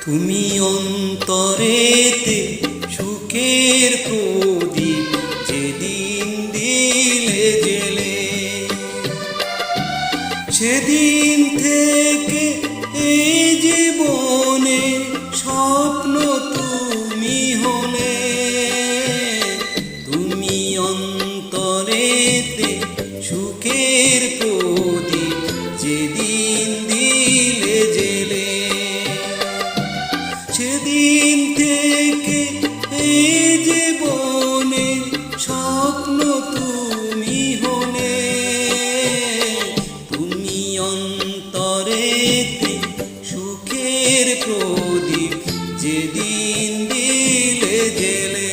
তুমি অন্তরেতে সুখের প্রদীপ যেদিন দিলে জেলে, সেদিন থেকে এই জীবনে স্বপ্ন তুমি হলে। তুমি অন্তরেতে সুখের প্রদীপ যেদিন দিলে জেলে, সেদিন থেকে এই জীবনে স্বপ্ন তুমি হলে। তুমি অন্তরেতে সুখের প্রদীপ যেদিন দিলে জেলে।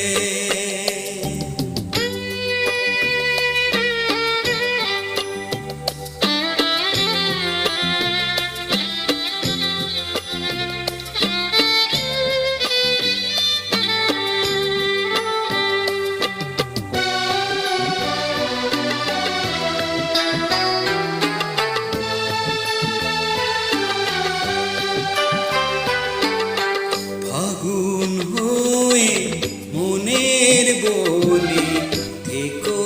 ফাগুন হয়ে মনের বলে থেকো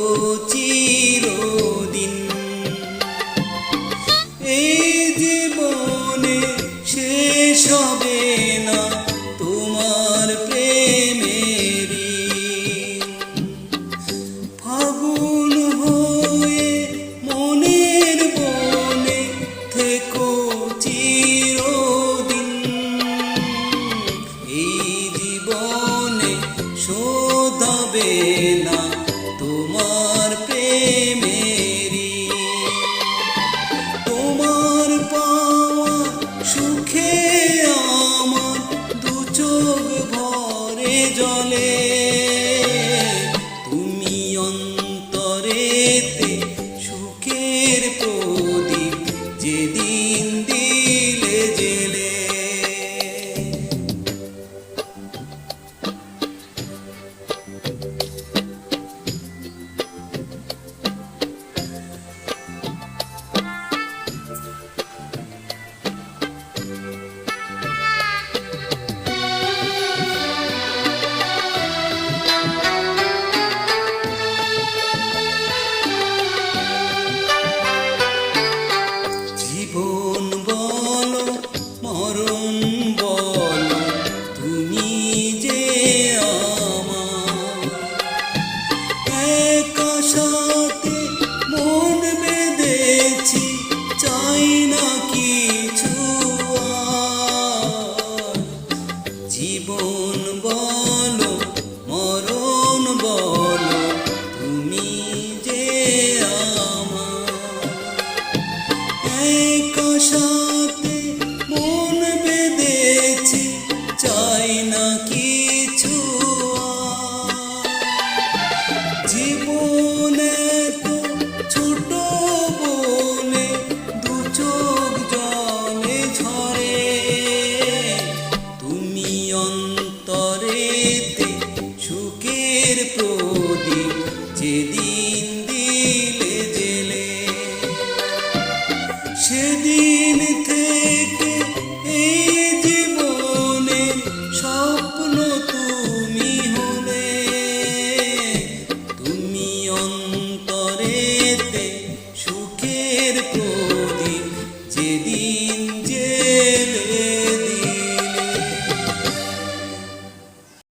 চিরদিন, এই জীবনে শেষ হবে না তোমার প্রেমেরই। ফাগুন হয়ে মনের বলে থেকো চিরদিন, এই জীবনে শোধ হবে না তোমার প্রেমেরই। তোমার পাওয়া সুখে আমার দু চোখ ভরে জলে। তুমি অন্তরেতে সুখের প্রদীপ যেদিন দিলে জেলে। জীবন বলো মরণ বলো তুমি যে আমার, এক আশাতে মন বেঁধেছি চাই না কিছু আর। জীবন বলো মরণ বলো তুমি যে আমার, এক আশাতে মন বেঁধেছি চাই না কিছু আর। জীবনে তো ছোট বলে দু চোখ জলে ঝরে। তুমি অন্তরেতে সুখের প্রদীপ যেদিন দিলে জেলে, সেদিন থেকে এই জীবনে